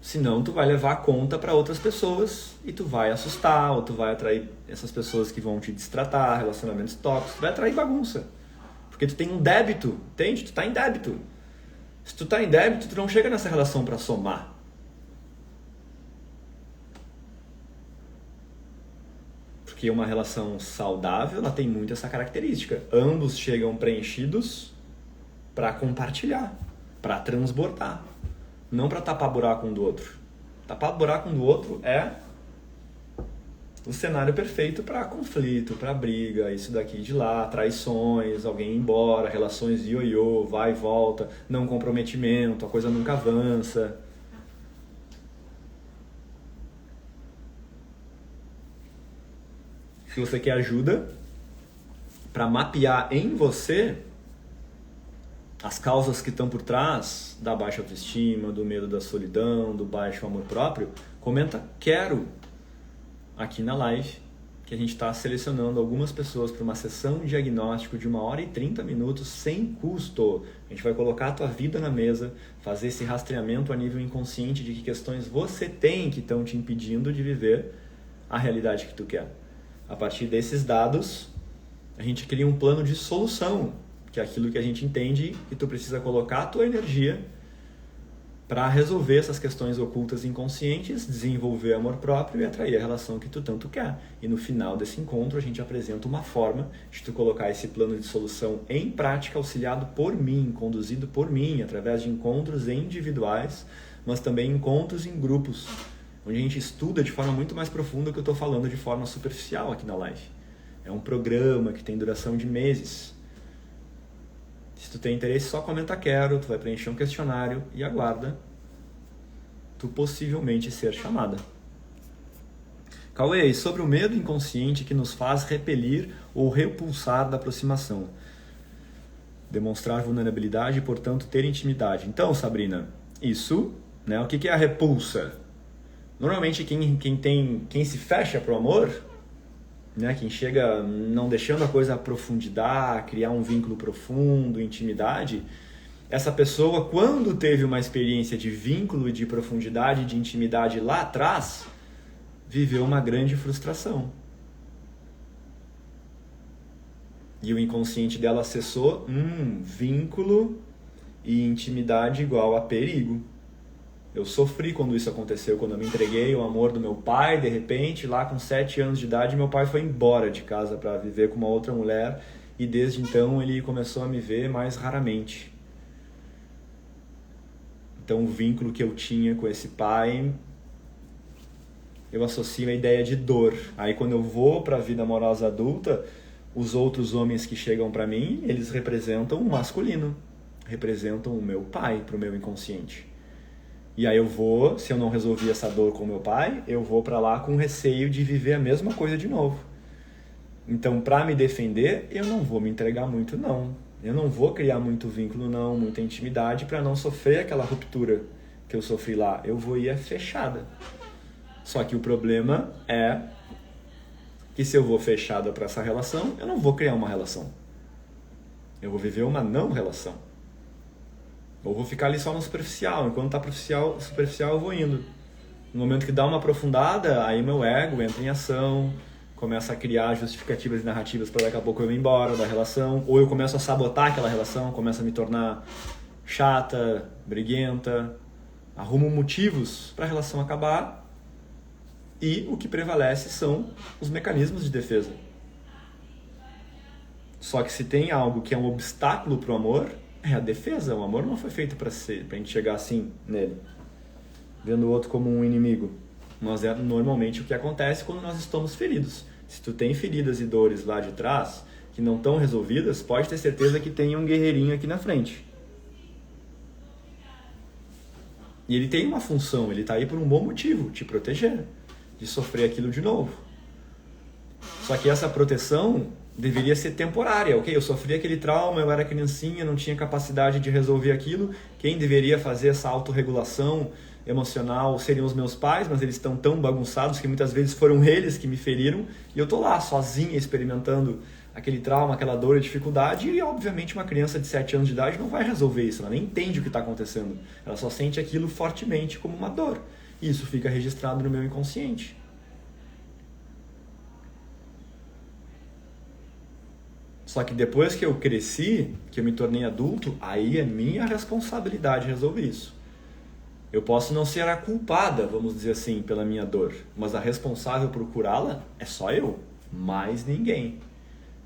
Senão tu vai levar a conta para outras pessoas e tu vai assustar, ou tu vai atrair essas pessoas que vão te destratar, relacionamentos tóxicos, tu vai atrair bagunça. Porque tu tem um débito, entende? Tu tá em débito. Se tu tá em débito, tu não chega nessa relação para somar. Porque uma relação saudável, ela tem muito essa característica. Ambos chegam preenchidos para compartilhar, para transbordar. Não para tapar buraco um do outro. Tapar buraco um do outro é o cenário perfeito para conflito, para briga, isso daqui de lá, traições, alguém ir embora, relações ioiô, vai e volta, não comprometimento, a coisa nunca avança. Se você quer ajuda para mapear em você as causas que estão por trás da baixa autoestima, do medo da solidão, do baixo amor próprio, comenta quero aqui na live, que a gente está selecionando algumas pessoas para uma sessão de diagnóstico de 1h30 sem custo. A gente vai colocar a tua vida na mesa, fazer esse rastreamento a nível inconsciente de que questões você tem que estão te impedindo de viver a realidade que tu quer. A partir desses dados, a gente cria um plano de solução, que é aquilo que a gente entende que tu precisa colocar a tua energia para resolver essas questões ocultas e inconscientes, desenvolver amor próprio e atrair a relação que tu tanto quer. E no final desse encontro a gente apresenta uma forma de tu colocar esse plano de solução em prática, auxiliado por mim, conduzido por mim, através de encontros individuais, mas também encontros em grupos, onde a gente estuda de forma muito mais profunda o que eu estou falando de forma superficial aqui na live. É um programa que tem duração de meses. Se tu tem interesse, só comenta quero, tu vai preencher um questionário e aguarda tu possivelmente ser chamada. Cauê, sobre o medo inconsciente que nos faz repelir ou repulsar da aproximação. Demonstrar vulnerabilidade e, portanto, ter intimidade. Então, Sabrina, isso, né? O que é a repulsa? Normalmente quem se fecha para o amor, né, quem chega não deixando a coisa aprofundar, criar um vínculo profundo, intimidade, essa pessoa, quando teve uma experiência de vínculo, de profundidade, de intimidade lá atrás, viveu uma grande frustração. E o inconsciente dela acessou vínculo e intimidade igual a perigo. Eu sofri quando isso aconteceu, quando eu me entreguei ao amor do meu pai, de repente, lá com 7 anos de idade, meu pai foi embora de casa para viver com uma outra mulher e desde então ele começou a me ver mais raramente. Então, o vínculo que eu tinha com esse pai, eu associo a ideia de dor. Aí, quando eu vou para a vida amorosa adulta, os outros homens que chegam para mim, eles representam o masculino, representam o meu pai para o meu inconsciente. E aí eu vou, se eu não resolvi essa dor com o meu pai, eu vou para lá com receio de viver a mesma coisa de novo. Então, para me defender, eu não vou me entregar muito, não. Eu não vou criar muito vínculo, não, muita intimidade, para não sofrer aquela ruptura que eu sofri lá. Eu vou ir fechada. Só que o problema é que se eu vou fechada para essa relação, eu não vou criar uma relação. Eu vou viver uma não relação. Ou vou ficar ali só no superficial. Enquanto tá superficial eu vou indo. No momento que dá uma aprofundada, aí meu ego entra em ação, começa a criar justificativas e narrativas para daqui a pouco eu ir embora da relação, ou eu começo a sabotar aquela relação, começo a me tornar chata, briguenta, arrumo motivos para a relação acabar, e o que prevalece são os mecanismos de defesa. Só que se tem algo que é um obstáculo para o amor, é a defesa. O amor não foi feito para a gente chegar assim nele, vendo o outro como um inimigo. Mas é normalmente o que acontece quando nós estamos feridos. Se tu tem feridas e dores lá de trás que não estão resolvidas, pode ter certeza que tem um guerreirinho aqui na frente. E ele tem uma função, ele está aí por um bom motivo, te proteger de sofrer aquilo de novo. Só que essa proteção deveria ser temporária, ok? Eu sofri aquele trauma, eu era criancinha, não tinha capacidade de resolver aquilo. Quem deveria fazer essa autorregulação emocional seriam os meus pais, mas eles estão tão bagunçados que muitas vezes foram eles que me feriram e eu tô lá sozinha experimentando aquele trauma, aquela dor e dificuldade, e obviamente uma criança de 7 anos de idade não vai resolver isso, ela nem entende o que está acontecendo, ela só sente aquilo fortemente como uma dor, e isso fica registrado no meu inconsciente. Só que depois que eu cresci, que eu me tornei adulto, aí é minha responsabilidade resolver isso. Eu posso não ser a culpada, vamos dizer assim, pela minha dor, mas a responsável por curá-la é só eu, mais ninguém.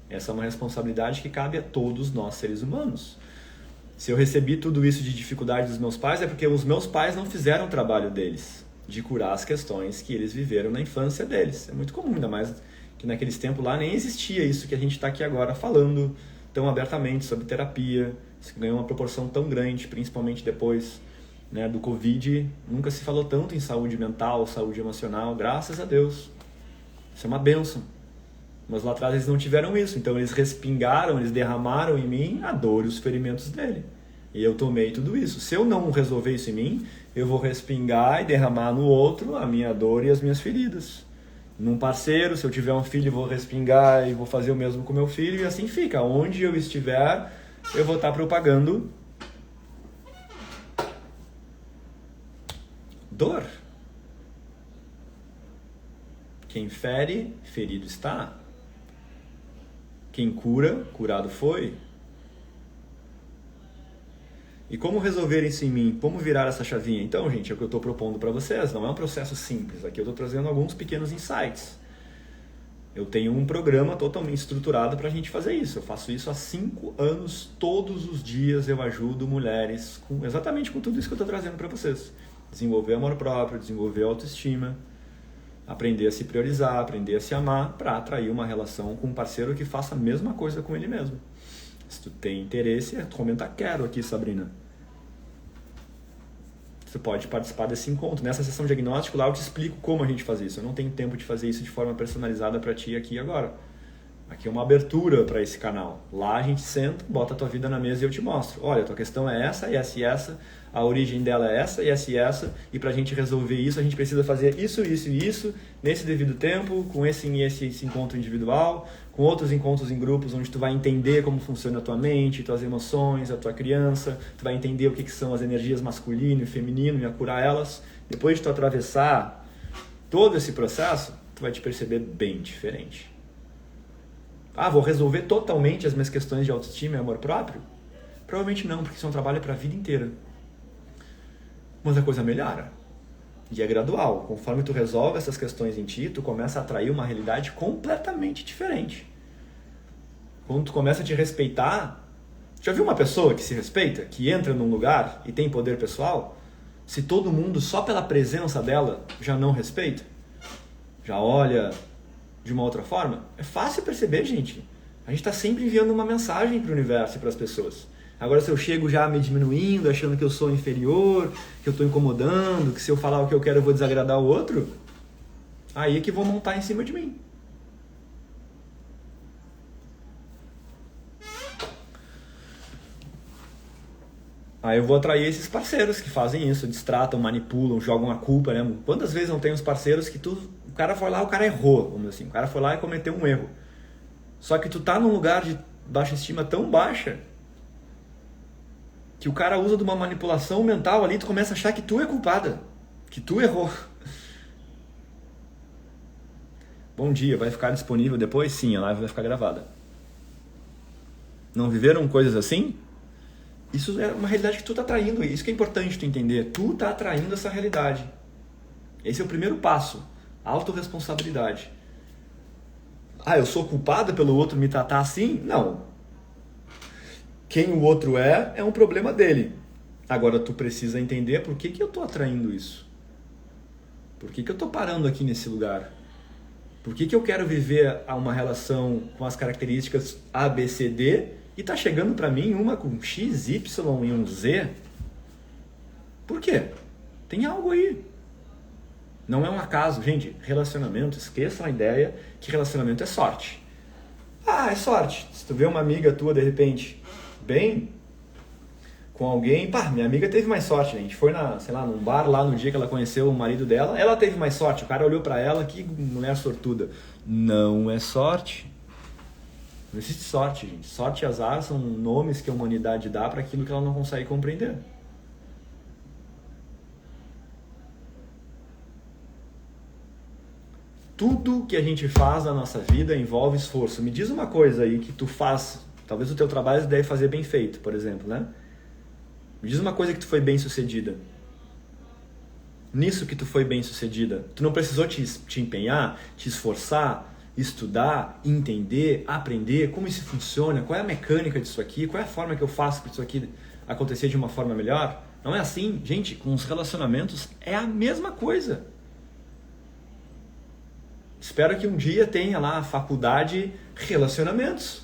Essa é uma responsabilidade que cabe a todos nós seres humanos. Se eu recebi tudo isso de dificuldade dos meus pais, é porque os meus pais não fizeram o trabalho deles, de curar as questões que eles viveram na infância deles. É muito comum, ainda mais que naqueles tempos lá nem existia isso que a gente está aqui agora falando tão abertamente sobre terapia. Isso ganhou uma proporção tão grande, principalmente depois, né, do Covid. Nunca se falou tanto em saúde mental, saúde emocional, graças a Deus. Isso é uma bênção. Mas lá atrás eles não tiveram isso, então eles respingaram, eles derramaram em mim a dor e os ferimentos dele. E eu tomei tudo isso. Se eu não resolver isso em mim, eu vou respingar e derramar no outro a minha dor e as minhas feridas. Num parceiro, se eu tiver um filho, eu vou respingar e vou fazer o mesmo com meu filho, e assim fica. Onde eu estiver, eu vou estar propagando dor. Quem fere, ferido está. Quem cura, curado foi. E como resolver isso em mim? Como virar essa chavinha? Então, gente, é o que eu estou propondo para vocês. Não é um processo simples. Aqui eu estou trazendo alguns pequenos insights. Eu tenho um programa totalmente estruturado para a gente fazer isso. Eu faço isso há 5 anos. Todos os dias eu ajudo mulheres exatamente com tudo isso que eu estou trazendo para vocês. Desenvolver amor próprio, desenvolver autoestima, aprender a se priorizar, aprender a se amar para atrair uma relação com um parceiro que faça a mesma coisa com ele mesmo. Se tu tem interesse, comenta quero aqui, Sabrina. Você pode participar desse encontro. Nessa sessão de diagnóstico lá eu te explico como a gente faz isso. Eu não tenho tempo de fazer isso de forma personalizada para ti aqui agora. Aqui é uma abertura para esse canal. Lá a gente senta, bota a tua vida na mesa e eu te mostro. Olha, a tua questão é essa, essa e essa. A origem dela é essa, essa e essa. E para a gente resolver isso, a gente precisa fazer isso, isso e isso, nesse devido tempo, com esse encontro individual, com outros encontros em grupos, onde tu vai entender como funciona a tua mente, tuas emoções, a tua criança. Tu vai entender o que são as energias masculino e feminino e a curar elas. Depois de tu atravessar todo esse processo, tu vai te perceber bem diferente. Ah, vou resolver totalmente as minhas questões de autoestima e amor próprio? Provavelmente não, porque isso é um trabalho para a vida inteira. Mas a coisa melhora. E é gradual. Conforme tu resolve essas questões em ti, tu começa a atrair uma realidade completamente diferente. Quando tu começa a te respeitar... Já viu uma pessoa que se respeita? Que entra num lugar e tem poder pessoal? Se todo mundo, só pela presença dela, já não respeita, já olha de uma outra forma, é fácil perceber, gente. A gente está sempre enviando uma mensagem para o universo e para as pessoas. Agora, se eu chego já me diminuindo, achando que eu sou inferior, que eu estou incomodando, que se eu falar o que eu quero eu vou desagradar o outro, aí é que vão montar em cima de mim. Aí eu vou atrair esses parceiros que fazem isso, distratam, manipulam, jogam a culpa, né? Quantas vezes não tem uns parceiros que o cara foi lá, o cara errou, vamos dizer assim, o cara foi lá e cometeu um erro. Só que tu tá num lugar de baixa estima tão baixa que o cara usa de uma manipulação mental ali, tu começa a achar que tu é culpada, que tu errou. Bom dia, vai ficar disponível depois? Sim, a live vai ficar gravada. Não viveram coisas assim? Isso é uma realidade que tu tá atraindo, isso que é importante tu entender. Tu tá atraindo essa realidade. Esse é o primeiro passo, autorresponsabilidade. Ah, eu sou culpada pelo outro me tratar assim? Não. Quem o outro é um problema dele. Agora tu precisa entender por que eu tô atraindo isso. Por que eu tô parando aqui nesse lugar? Por que eu quero viver uma relação com as características A, B, C, D e tá chegando para mim uma com X, Y e um Z? Por quê? Tem algo aí. Não é um acaso. Gente, relacionamento, esqueçam a ideia que relacionamento é sorte. Ah, é sorte. Se tu vê uma amiga tua, de repente, bem com alguém, pá, minha amiga teve mais sorte, gente. Foi num bar lá no dia que ela conheceu o marido dela, ela teve mais sorte. O cara olhou pra ela, que mulher sortuda. Não é sorte. Não existe sorte, gente. Sorte e azar são nomes que a humanidade dá para aquilo que ela não consegue compreender. Tudo que a gente faz na nossa vida envolve esforço. Me diz uma coisa aí que tu faz, talvez o teu trabalho deve fazer bem feito, por exemplo, né? Me diz uma coisa que tu foi bem sucedida. Nisso que tu foi bem sucedida, tu não precisou te empenhar, te esforçar, estudar, entender, aprender como isso funciona, qual é a mecânica disso aqui, qual é a forma que eu faço para isso aqui acontecer de uma forma melhor. Não é assim, gente, com os relacionamentos é a mesma coisa. Espero que um dia tenha lá a faculdade relacionamentos.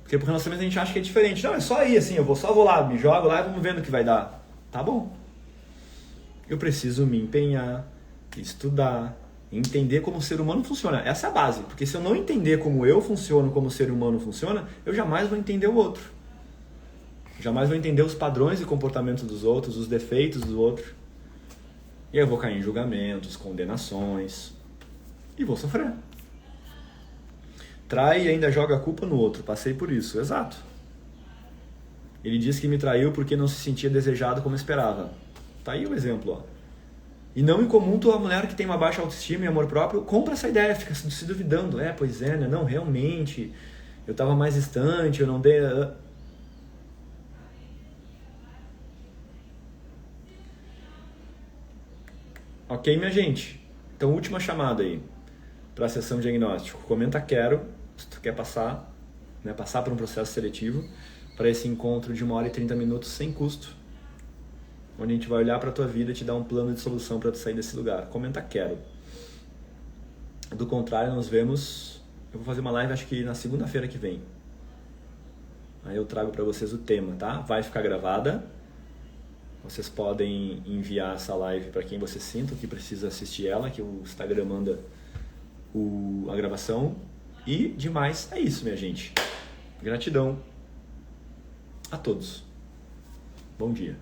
Porque por relacionamento a gente acha que é diferente. Não, é só ir assim, eu só vou lá, me jogo lá e vamos vendo o que vai dar. Tá bom. Eu preciso me empenhar, estudar, entender como o ser humano funciona. Essa é a base. Porque se eu não entender como eu funciono, como o ser humano funciona, eu jamais vou entender o outro. Jamais vou entender os padrões de comportamento dos outros, os defeitos do outro. E aí eu vou cair em julgamentos, condenações. E vou sofrer. Trai e ainda joga a culpa no outro. Passei por isso. Exato. Ele disse que me traiu porque não se sentia desejado como esperava. Tá aí o exemplo, ó. E não incomum tua mulher que tem uma baixa autoestima e amor próprio, compra essa ideia, fica se duvidando. Pois é, né? Não, realmente, eu tava mais distante, eu não dei... Ok, minha gente? Então, última chamada aí para a sessão de diagnóstico. Comenta quero, se tu quer passar, né, passar por um processo seletivo para esse encontro de 1h30 sem custo, onde a gente vai olhar para a tua vida e te dar um plano de solução para tu sair desse lugar. Comenta quero. Do contrário, nos vemos... Eu vou fazer uma live acho que na segunda-feira que vem. Aí eu trago para vocês o tema, tá? Vai ficar gravada. Vocês podem enviar essa live para quem você sinta que precisa assistir ela, que o Instagram manda a gravação. E demais, é isso, minha gente. Gratidão a todos. Bom dia.